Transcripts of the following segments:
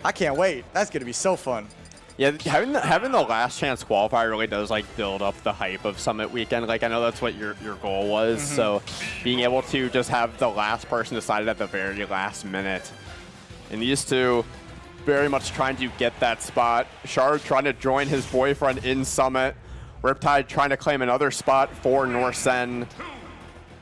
I can't wait. That's going to be so fun. Yeah, having the last chance qualifier really does like build up the hype of Summit Weekend. Like I know that's what your goal was. So being able to just have the last person decided at the very last minute, and these two very much trying to get that spot. Shard trying to join his boyfriend in Summit. Riptide trying to claim another spot for Norsen.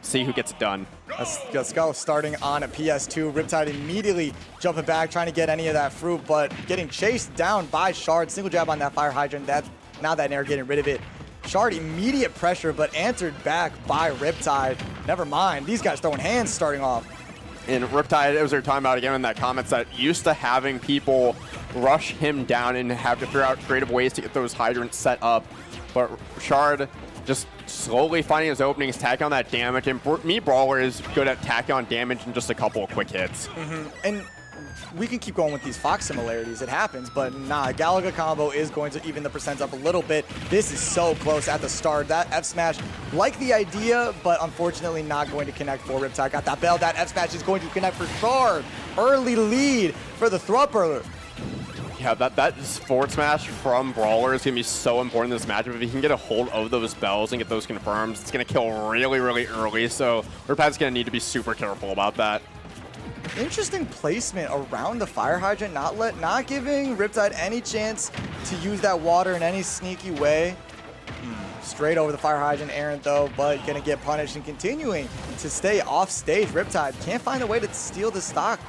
See who gets it done. Let's go. Starting on a PS2. Riptide immediately jumping back, trying to get any of that fruit, but getting chased down by Shard. Single jab on that fire hydrant. Now that Nair getting rid of it. Shard immediate pressure, but answered back by Riptide. Never mind. These guys throwing hands starting off. And Riptide, as we were talking about again in that comments, that used to having people rush him down and have to figure out creative ways to get those hydrants set up. But Shard just slowly finding his openings, tacking on that damage. And for me, Brawler is good at tacking on damage in just a couple of quick hits. And we can keep going with these Fox similarities. It happens, but nah, Galaga combo is going to even the percents up a little bit. This is so close at the start. That F smash, like the idea, but unfortunately not going to connect for Riptide. Got that bell. That F smash is going to connect for Shard. Early lead for the Thrupper. Yeah, that forward smash from Brawler is going to be so important in this matchup. If he can get a hold of those bells and get those confirms, it's going to kill really, really early. So Riptide's going to need to be super careful about that. Interesting placement around the fire hydrant, not giving Riptide any chance to use that water in any sneaky way. Straight over the fire hydrant, Aaron though, but gonna get punished and continuing to stay off stage. Riptide can't find a way to steal the stock.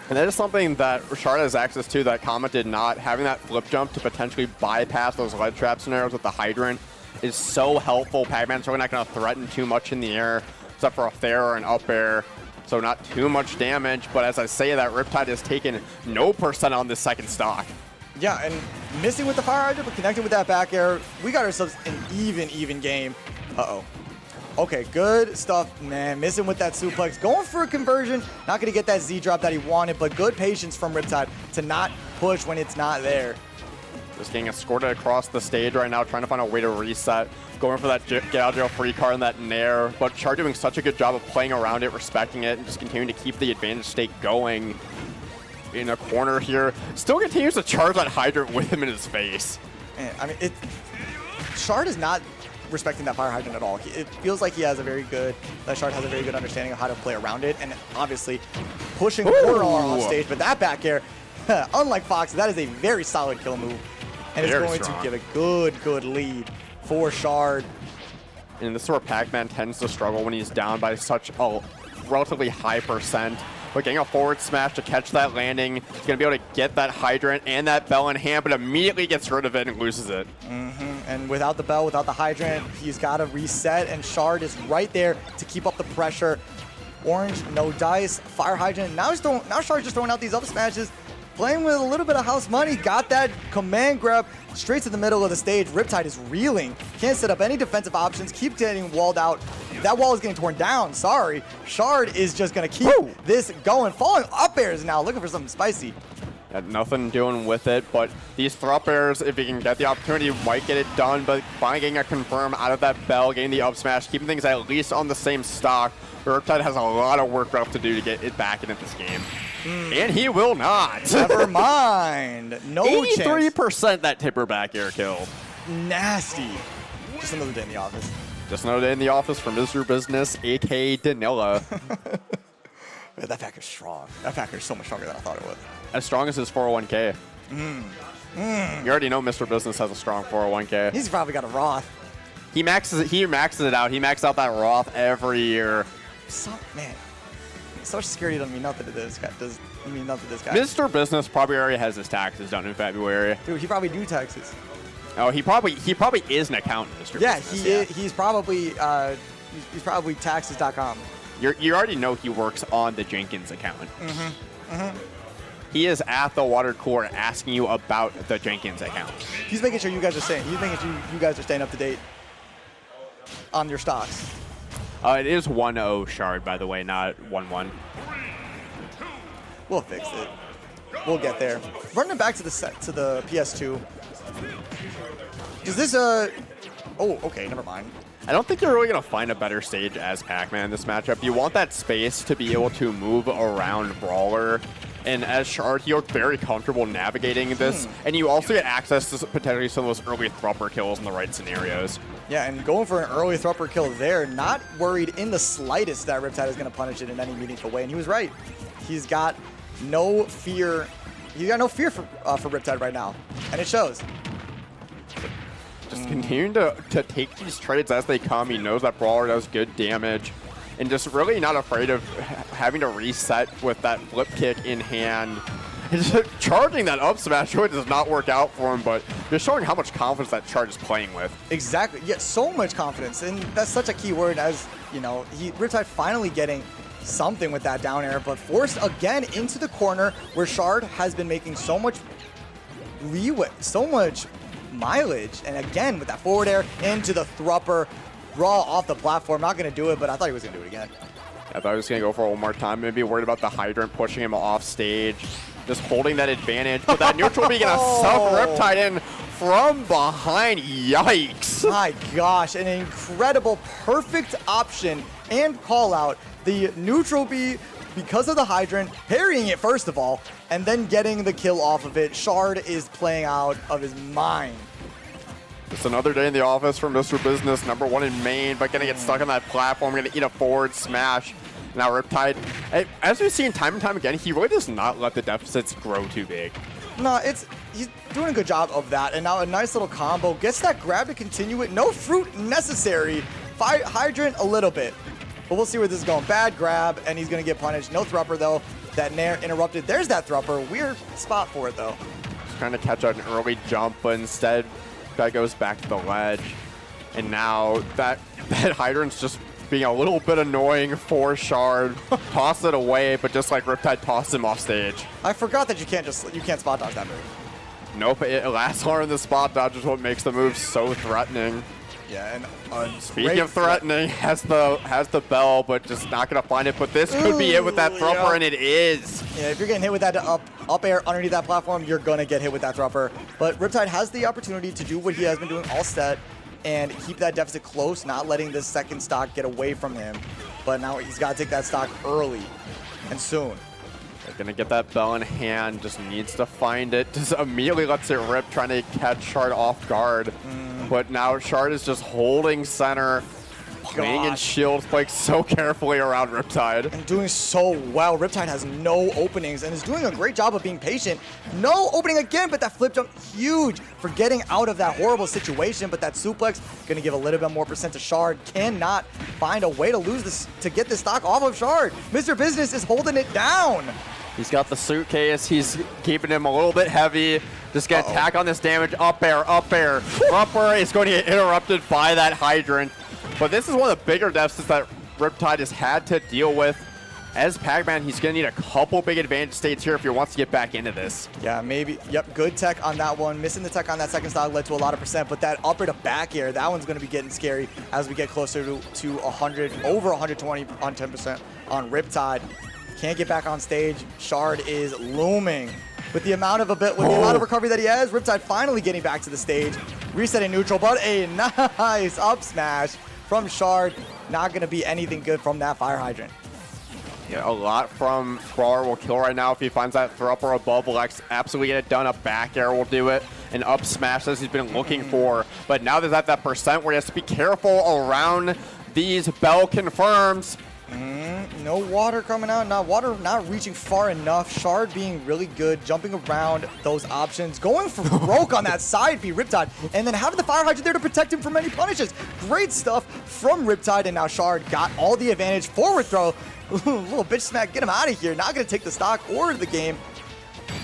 And that is something that Shard has access to that Comet did not. Having that flip jump to potentially bypass those lead trap scenarios with the hydrant is so helpful. Pac-Man's really not going to threaten too much in the air, except for a fair or an up air. So not too much damage, but as I say that, Riptide has taken no percent on this second stock. Yeah, and missing with the fire hydrant, but connecting with that back air, we got ourselves an even game. Uh-oh. Okay, good stuff, man. Missing with that suplex. Going for a conversion. Not going to get that Z drop that he wanted, but good patience from Riptide to not push when it's not there. Just getting escorted across the stage right now, trying to find a way to reset. Going for that get out of jail free card and that Nair. But Shard doing such a good job of playing around it, respecting it, and just continuing to keep the advantage state going. In a corner here. Still continues to charge that hydrant with him in his face. Man, I mean, Shard is not respecting that fire hydrant at all. It feels like Shard has a very good understanding of how to play around it, and obviously pushing forward on stage. But that back air, unlike Fox, that is a very solid kill move, and it's going to give a good lead for Shard. And this is where Pac-Man tends to struggle when he's down by such a relatively high percent. But getting a forward smash to catch that landing, he's going to be able to get that hydrant and that bell in hand, but immediately gets rid of it and loses it. And without the bell, without the hydrant, he's got to reset, and Shard is right there to keep up the pressure. Orange, no dice, fire hydrant. Now Shard's just throwing out these up smashes, playing with a little bit of house money. Got that command grab straight to the middle of the stage. Riptide is reeling. Can't set up any defensive options. Keep getting walled out. That wall is getting torn down. Sorry. Shard is just going to keep this going. Falling up airs now. Looking for something spicy. Had nothing doing with it, but these thrup airs, if he can get the opportunity, might get it done. But finally getting a confirm out of that bell, getting the up smash, keeping things at least on the same stock. Riptide has a lot of work left to do to get it back into this game. And he will not. Never mind. No 83% that tipper back air killed. Nasty. Just another day in the office. Just another day in the office for Mr. Business, a.k.a. Danilla. Man, that backer is strong. That backer is so much stronger than I thought it was. As strong as his 401k. You already know Mr. Business has a strong 401k. He's probably got a Roth. He maxes it out. He maxes out that Roth every year. Man, Social Security doesn't mean nothing to this guy. Doesn't mean nothing to this guy. Mr. Business probably already has his taxes done in February. Dude, he probably do taxes. Oh, he probably is an accountant, Mr. Yeah, Business. He's probably taxes.com. You already know he works on the Jenkins account. He is at the water cooler asking you about the Jenkins account. He's making sure you guys are staying. He's making sure you guys are staying up to date on your stocks. It is 1-0 Shard, by the way, not 1-1. We'll fix it. We'll get there. Running back to the PS2. Is this a... Oh, okay, never mind. I don't think you're really going to find a better stage as Pac-Man in this matchup. You want that space to be able to move around Brawler And as Shard, he looked very comfortable navigating this. And you also get access to potentially some of those early Thrupper kills in the right scenarios. Yeah, and going for an early Thrupper kill there, not worried in the slightest that Riptide is going to punish it in any meaningful way. And he was right. He's got no fear. He's got no fear for Riptide right now. And it shows. Just continuing to take these trades as they come. He knows that Brawler does good damage. And just really not afraid of having to reset with that flip kick in hand. And just charging that up smash really does not work out for him, but just showing how much confidence that charge is playing with. Exactly. Yeah, so much confidence. And that's such a key word, as, you know, Riptide finally getting something with that down air, but forced again into the corner where Shard has been making so much leeway, so much mileage. And again, with that forward air into the Thrupper. Raw off the platform, not going to do it, but I thought he was going to do it again. I thought he was going to go for it one more time. Maybe worried about the Hydrant pushing him off stage, just holding that advantage. But that neutral B going to sub Riptide in from behind. Yikes. My gosh, an incredible, perfect option and call out. The neutral B, because of the Hydrant, parrying it first of all, and then getting the kill off of it. Shard is playing out of his mind. It's another day in the office for Mr. Business, #1 in main, but gonna get stuck on that platform, gonna eat a forward smash. Now Riptide, as we've seen time and time again, he really does not let the deficits grow too big. No, he's doing a good job of that, and now a nice little combo. Gets that grab to continue it. No fruit necessary. Hydrant a little bit, but we'll see where this is going. Bad grab, and he's gonna get punished. No Thrupper though. That Nair interrupted. There's that Thrupper. Weird spot for it though. Just trying to catch an early jump, but instead, guy goes back to the ledge, and now that Hydrant's just being a little bit annoying for Shard. Toss it away, but just like Riptide tossed him off stage. I forgot that you can't spot dodge that move. Nope, it lasts longer in the spot dodge is what makes the move so threatening. Yeah, and speaking of threatening, has the bell, but just not gonna find it. But this could be it with that Thrupper, and it is. Yeah, if you're getting hit with that up air underneath that platform, you're gonna get hit with that Thrupper. But Riptide has the opportunity to do what he has been doing all set and keep that deficit close, not letting this second stock get away from him. But now he's got to take that stock early and soon. They're gonna get that bell in hand, just needs to find it, just immediately lets it rip, trying to catch Shard off guard. But now Shard is just holding center, playing in shields, playing so carefully around Riptide. And doing so well. Riptide has no openings and is doing a great job of being patient. No opening again, but that flip jump, huge for getting out of that horrible situation. But that suplex, gonna give a little bit more percent to Shard. Cannot find a way to lose this, to get this stock off of Shard. Mr. Business is holding it down. He's got the suitcase. He's keeping him a little bit heavy. Just gonna tack on this damage. Up air, up air. Thrupper is going to get interrupted by that Hydrant. But this is one of the bigger deficits that Riptide has had to deal with. As Pac-Man, he's going to need a couple big advantage states here if he wants to get back into this. Yeah, maybe. Yep, good tech on that one. Missing the tech on that second stock led to a lot of percent, but that upper to back air, that one's going to be getting scary as we get closer to 100, over 120 on 10% on Riptide. Can't get back on stage. Shard is looming. With the amount of the amount of recovery that he has, Riptide finally getting back to the stage. Resetting neutral, but a nice up smash from Shard. Not going to be anything good from that fire hydrant. Yeah, a lot from Brawler will kill right now if he finds that Thrupper above. Lex absolutely get it done. A back air will do it. An up smash as he's been looking for. But now there's that percent where he has to be careful around these bell confirms. No water coming out. Not reaching far enough. Shard being really good, jumping around those options, going for broke on that side B Riptide, and then having the fire hydrant there to protect him from any punishes. Great stuff from Riptide, and now Shard got all the advantage. Forward throw, little bitch smack, get him out of here. Not going to take the stock or the game.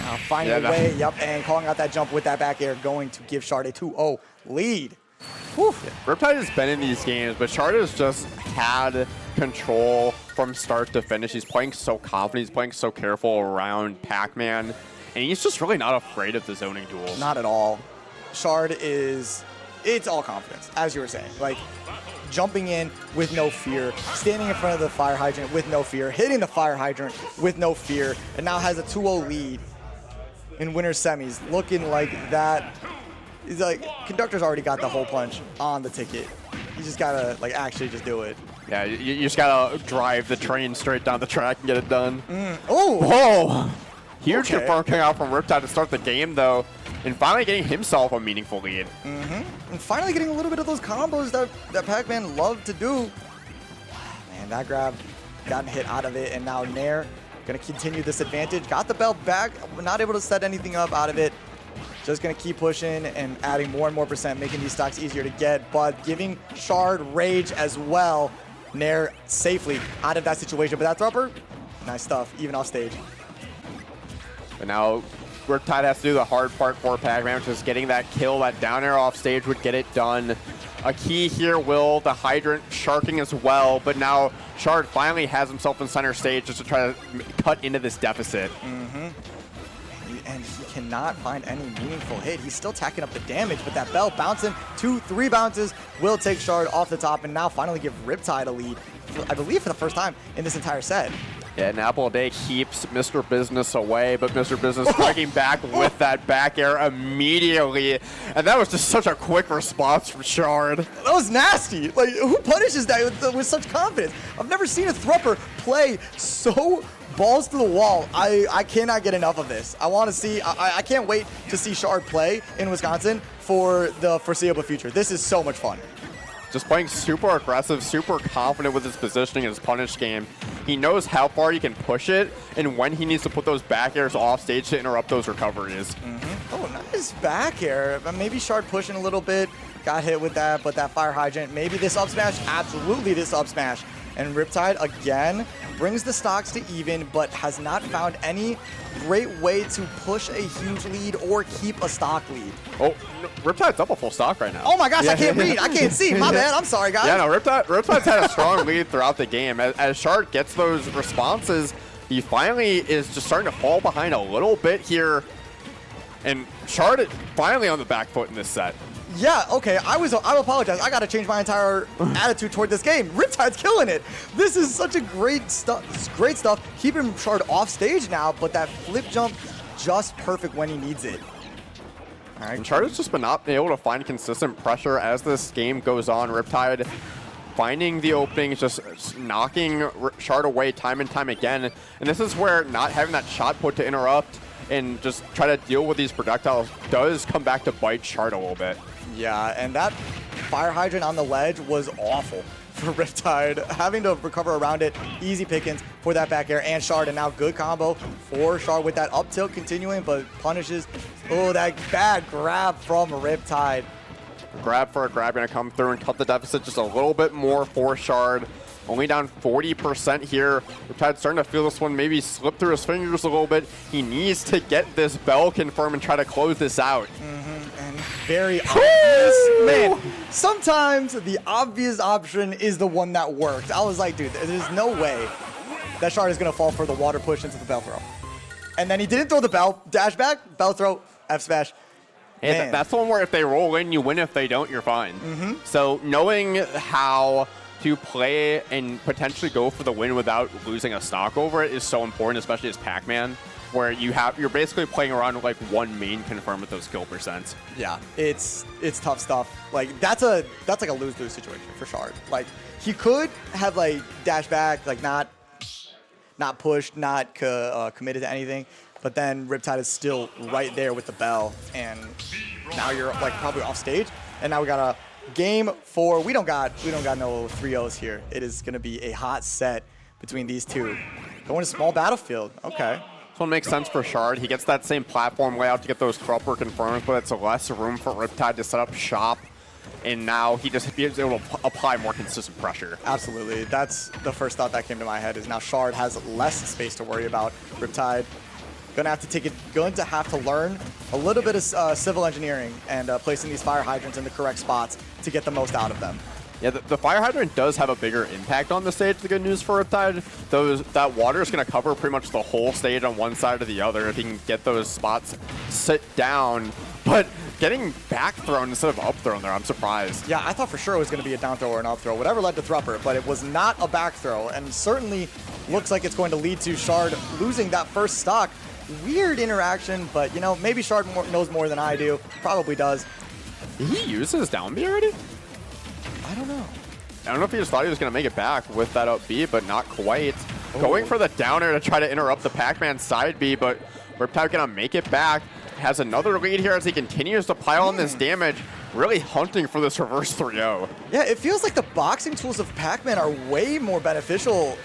Now finding a way, and calling out that jump with that back air, going to give Shard a 2-0 lead. Yeah, Riptide has been in these games, but Shard has just had control from start to finish. He's playing so confident. He's playing so careful around Pac-Man, and he's just really not afraid of the zoning duels. Not at all. Shard is, it's all confidence, as you were saying. Like, jumping in with no fear, standing in front of the fire hydrant with no fear, hitting the fire hydrant with no fear, and now has a 2-0 lead in winner's semis. Looking like that. He's like, Conductor's already got the hole punch on the ticket. You just gotta, like, actually just do it. Yeah, you just gotta drive the train straight down the track and get it done. Oh! Whoa! Huge confirm coming out from Riptide to start the game, though, and finally getting himself a meaningful lead. And finally getting a little bit of those combos that Pac-Man loved to do. Man, that grab, gotten hit out of it, and now Nair going to continue this advantage. Got the bell back, not able to set anything up out of it. Just going to keep pushing and adding more and more percent, making these stocks easier to get, but giving Shard rage as well. Nair safely out of that situation, but that thropper, nice stuff, even off stage. But now Riptide has to do the hard part for Pac-Man, which is getting that kill. That down air off stage would get it done. A key here will the Hydrant sharking as well, but now Shard finally has himself in center stage just to try to cut into this deficit. And he cannot find any meaningful hit. He's still tacking up the damage, but that bell bouncing 2-3 bounces will take Shard off the top and now finally give Riptide a lead, I believe for the first time in this entire set. Yeah, and Apple a Day keeps Mr. Business away, but Mr. Business striking back with that back air immediately. And that was just such a quick response from Shard. That was nasty. Like, who punishes that with such confidence? I've never seen a Thrupper play so balls to the wall. I cannot get enough of this. I want to see, I can't wait to see Shard play in Wisconsin for the foreseeable future. This is so much fun. Just playing super aggressive, super confident with his positioning in his punish game. He knows how far he can push it and when he needs to put those back airs off stage to interrupt those recoveries. Oh, nice back air. Maybe Shard pushing a little bit. Got hit with that, but that fire hydrant. Maybe this up smash. Absolutely this up smash. And Riptide, again, brings the stocks to even, but has not found any great way to push a huge lead or keep a stock lead. Oh, Riptide's up a full stock right now. Oh my gosh, I can't read. I can't see. My bad. I'm sorry, guys. Yeah, no, Riptide's had a strong lead throughout the game. As Shard gets those responses, he finally is just starting to fall behind a little bit here. And Shard finally on the back foot in this set. Yeah, okay, I apologize. I gotta change my entire attitude toward this game. Riptide's killing it. This is such a great stuff. This is great stuff. Keeping Shard off stage now, but that flip jump just perfect when he needs it. All right, and Shard has just been not able to find consistent pressure as this game goes on. Riptide finding the openings, just knocking Shard away time and time again. And this is where not having that shot put to interrupt and just try to deal with these projectiles does come back to bite Shard a little bit. Yeah, and that fire hydrant on the ledge was awful for Riptide. Having to recover around it, easy pickings for that back air and Shard, and now good combo for Shard with that up tilt continuing, but punishes. Oh, that bad grab from Riptide. Grab for a grab gonna come through and cut the deficit just a little bit more for Shard. Only down 40% here. Riptide's starting to feel this one maybe slip through his fingers a little bit. He needs to get this bell confirmed and try to close this out. And very obvious. Man, sometimes the obvious option is the one that worked. I was like, dude, there's no way that Shard is going to fall for the water push into the bell throw. And then he didn't throw the bell. Dash back, bell throw, F smash. Hey, that's the one where if they roll in, you win. If they don't, you're fine. So knowing how to play and potentially go for the win without losing a stock over it is so important, especially as Pac-Man, where you're basically playing around with like one main confirm with those kill percents. Yeah, it's tough stuff. Like that's like a lose-lose situation for Shard. Like he could have like dash back, like not pushed, not committed to anything, but then Riptide is still right there with the bell, and now you're like probably off stage, and now we got a game 4. We don't got no 3-0s here. It is gonna be a hot set between these two. Going to small battlefield. Okay. This one makes sense for Shard. He gets that same platform layout to get those proper confirms, but it's less room for Riptide to set up shop. And now he just is able to apply more consistent pressure. Absolutely. That's the first thought that came to my head, is now Shard has less space to worry about. Riptide going to have to learn a little bit of civil engineering and placing these fire hydrants in the correct spots to get the most out of them. Yeah, the fire hydrant does have a bigger impact on the stage. The good news for Riptide, that water is going to cover pretty much the whole stage on one side or the other if he can get those spots sit down. But getting back thrown instead of up thrown there, I'm surprised. Yeah, I thought for sure it was going to be a down throw or an up throw, whatever led to Thrupper, but it was not a back throw, and certainly looks like it's going to lead to Shard losing that first stock. Weird interaction, but you know, maybe Shard knows more than I do. Probably does. Did he use his down B already? I don't know. I don't know if he just thought he was going to make it back with that up B, but not quite. Going for the down air to try to interrupt the Pac-Man side B, but Riptide gonna make it back. Has another lead here as he continues to pile on this damage, really hunting for this reverse 3-0. Yeah, it feels like the boxing tools of Pac-Man are way more beneficial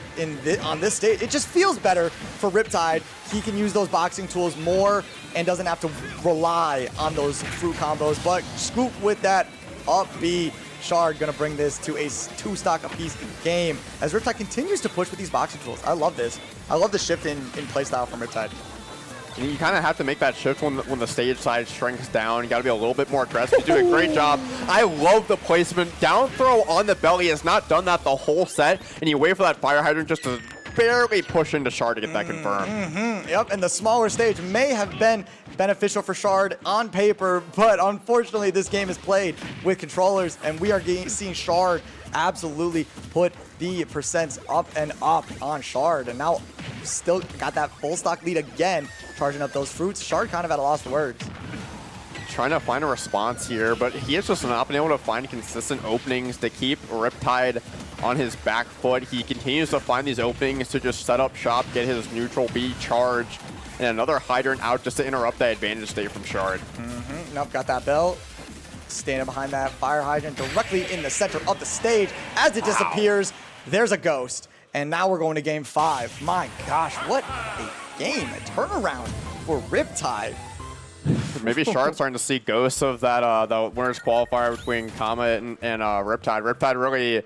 on this stage. It just feels better for Riptide. He can use those boxing tools more and doesn't have to rely on those fruit combos. But Scoop with that up B. Shard gonna bring this to a 2-stock apiece game as Riptide continues to push with these boxing tools. I love this. I love the shift in playstyle from Riptide. You kind of have to make that shift when the stage size shrinks down. You got to be a little bit more aggressive. You do a great job. I love the placement. Down throw on the belly has not done that the whole set, and you wait for that fire hydrant just to barely push into Shard to get that confirmed. Yep, and the smaller stage may have been beneficial for Shard on paper, but unfortunately this game is played with controllers, and we are seeing Shard absolutely put the percents up and up on Shard, and now still got that full stock lead again, charging up those fruits. Shard kind of at a loss for words. Trying to find a response here, but he has just not been able to find consistent openings to keep Riptide on his back foot. He continues to find these openings to just set up shop, get his neutral B charged, and another hydrant out just to interrupt that advantage state from Shard. Nope, got that bell. Standing behind that fire hydrant directly in the center of the stage. As it disappears, there's a ghost. And now we're going to game 5. My gosh, what a game. A turnaround for Riptide. Maybe Shard's starting to see ghosts of that the winners qualifier between Comet and Riptide. Riptide really,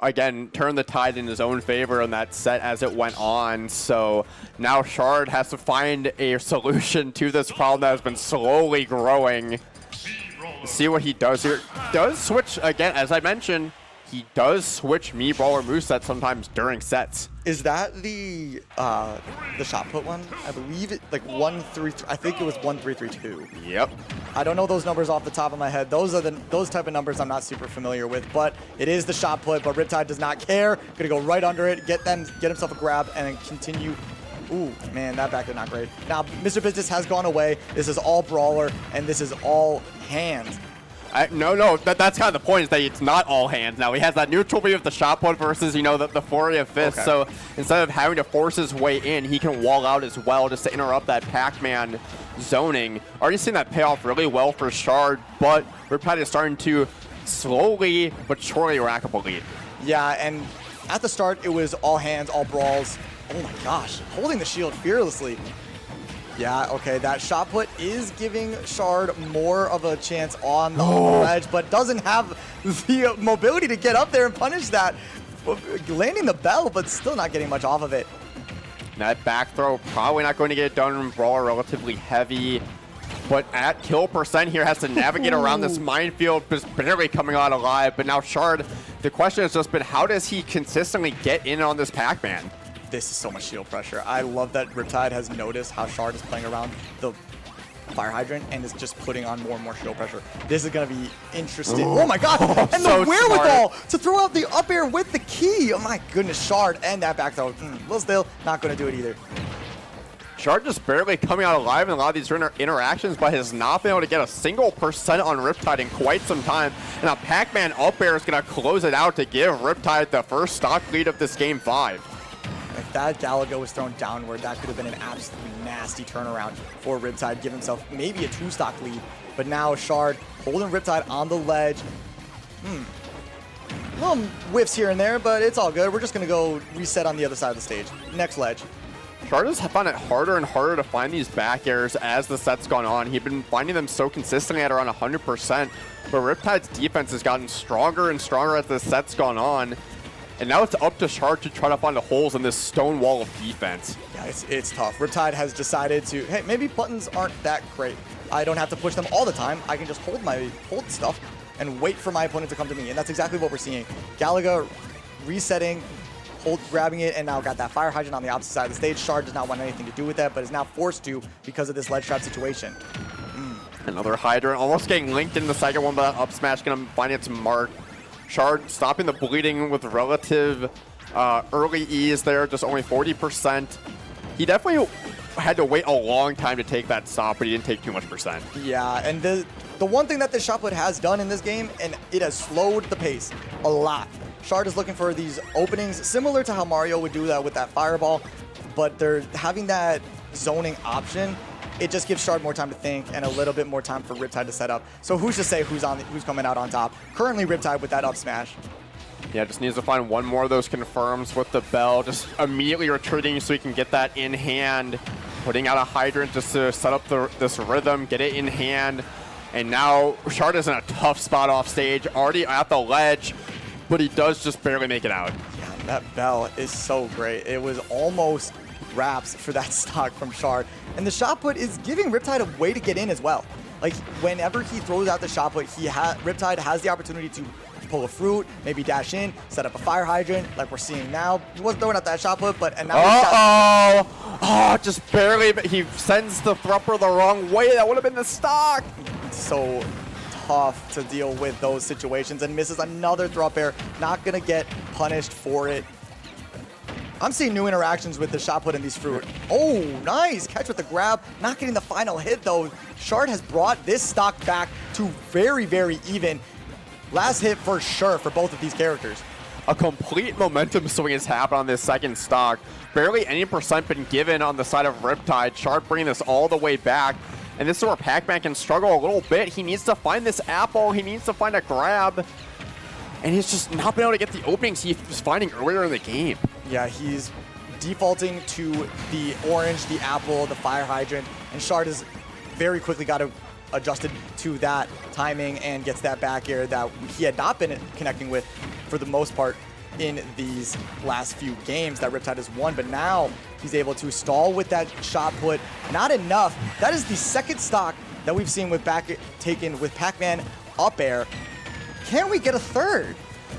again, turned the tide in his own favor in that set as it went on. So now Shard has to find a solution to this problem that has been slowly growing. See what he does here. Does switch, again, as I mentioned, he does switch Brawler moveset sometimes during sets. Is that the shot put one? I believe it like 1-3. I think it was 1-3-3-2. Yep. I don't know those numbers off the top of my head. Those type of numbers I'm not super familiar with, but it is the shot put. But Riptide does not care. Gonna go right under it, get himself a grab, and then continue. Ooh, man, that back is not great. Now, Mr. Business has gone away. This is all Brawler, and this is all hands. No, that's kind of the point, is that it's not all hands now. He has that neutral B with the shot put versus, the flurry of fists. Okay. So instead of having to force his way in, he can wall out as well just to interrupt that Pac-Man zoning. Already seen that pay off really well for Shard, but Riptide is starting to slowly but surely rack up a lead. Yeah, and at the start, it was all hands, all brawls. Oh my gosh, holding the shield fearlessly. Yeah, okay, that shot put is giving Shard more of a chance on the ledge, but doesn't have the mobility to get up there and punish that. Landing the bell, but still not getting much off of it. That back throw probably not going to get it done. Brawler relatively heavy, but at kill percent here has to navigate around this minefield, just barely coming out alive. But now Shard, the question has just been, how does he consistently get in on this Pac-Man? This is so much shield pressure. I love that Riptide has noticed how Shard is playing around the fire hydrant and is just putting on more and more shield pressure. This is going to be interesting. Oh my god! And so the wherewithal smart to throw out the up air with the key. Oh my goodness, Shard and that back throw. Well, still not going to do it either. Shard just barely coming out alive in a lot of these interactions, but has not been able to get a single percent on Riptide in quite some time. And a Pac-Man up air is going to close it out to give Riptide the first stock lead of this game 5. If that Galaga was thrown downward, that could have been an absolutely nasty turnaround for Riptide, give himself maybe a 2-stock lead. But now Shard holding Riptide on the ledge. Little whiffs here and there, but it's all good. We're just going to go reset on the other side of the stage. Next ledge. Shard has found it harder and harder to find these back airs as the set's gone on. He'd been finding them so consistently at around 100%, but Riptide's defense has gotten stronger and stronger as the set's gone on. And now it's up to Shard to try to find the holes in this stone wall of defense. Yeah, it's tough. Riptide has decided to, hey, maybe buttons aren't that great. I don't have to push them all the time. I can just hold stuff and wait for my opponent to come to me. And that's exactly what we're seeing. Galaga resetting, grabbing it, and now got that fire hydrant on the opposite side of the stage. Shard does not want anything to do with that, but is now forced to because of this ledge trap situation. Another hydrant, almost getting linked in the second one, but up smash gonna find its mark. Shard stopping the bleeding with relative early ease there, just only 40%. He definitely had to wait a long time to take that stop, but he didn't take too much percent. Yeah, and the one thing that the shot put has done in this game, and it has slowed the pace a lot. Shard is looking for these openings, similar to how Mario would do that with that fireball, but they're having that zoning option, it just gives Shard more time to think and a little bit more time for Riptide to set up. So who's to say who's coming out on top? Currently Riptide with that up smash. Yeah, just needs to find one more of those confirms with the bell. Just immediately retreating so he can get that in hand. Putting out a hydrant just to set up this rhythm, get it in hand. And now Shard is in a tough spot off stage, already at the ledge, but he does just barely make it out. Yeah, that bell is so great. It was almost wraps for that stock from Shard. And the shot put is giving Riptide a way to get in as well. Like, whenever he throws out the shot put, Riptide has the opportunity to pull a fruit, maybe dash in, set up a fire hydrant, like we're seeing now. He wasn't throwing out that shot put, but and now just barely, but he sends the thropper the wrong way. That would have been the stock. So tough to deal with those situations, and misses another throw air. Not gonna get punished for it. I'm seeing new interactions with the shot put in these fruit. Oh, nice catch with the grab. Not getting the final hit though. Shard has brought this stock back to very, very even. Last hit for sure for both of these characters. A complete momentum swing has happened on this second stock. Barely any percent been given on the side of Riptide. Shard bringing this all the way back. And this is where Pac-Man can struggle a little bit. He needs to find this apple. He needs to find a grab. And he's just not been able to get the openings he was finding earlier in the game. Yeah, he's defaulting to the orange, the apple, the fire hydrant. And Shard has very quickly got adjusted to that timing and gets that back air that he had not been connecting with for the most part in these last few games that Riptide has won. But now he's able to stall with that shot put. Not enough. That is the second stock that we've seen with taken with Pac-Man up air. Can we get a third?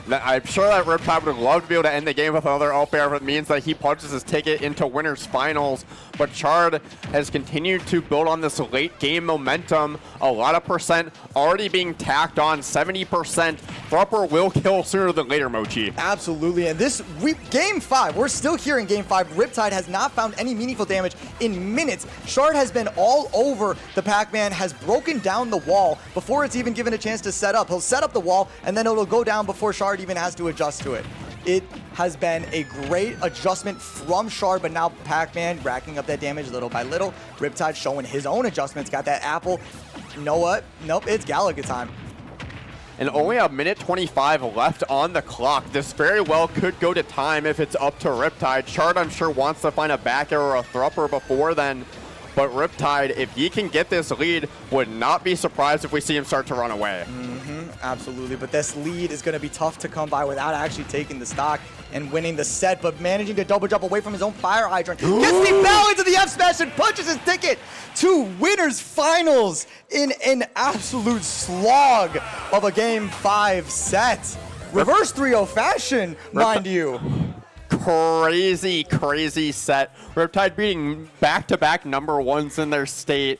I'm sure that Riptide would love to be able to end the game with another up air if it means that he punches his ticket into winners finals. But Shard has continued to build on this late game momentum. A lot of percent already being tacked on, 70%. Thropper will kill sooner than later, Mochi. Absolutely, and this game 5, we're still here in game 5. Riptide has not found any meaningful damage in minutes. Shard has been all over the Pac-Man, has broken down the wall before it's even given a chance to set up. He'll set up the wall, and then it'll go down before Shard even has to adjust to it. It has been a great adjustment from Shard, but now Pac-Man racking up that damage little by little. Riptide showing his own adjustments, got that apple. You know what? Nope, it's Galaga time. And only a minute 25 left on the clock. This very well could go to time if it's up to Riptide. Shard, I'm sure, wants to find a back air or a thropper before then. But Riptide, if he can get this lead, would not be surprised if we see him start to run away. Absolutely, but this lead is going to be tough to come by without actually taking the stock and winning the set, but managing to double jump away from his own fire hydrant. Gets the bell into the F smash and punches his ticket to winners finals in an absolute slog of a game 5 set. Reverse 3-0 fashion, mind you. Crazy set. Riptide beating back-to-back #1s in their state.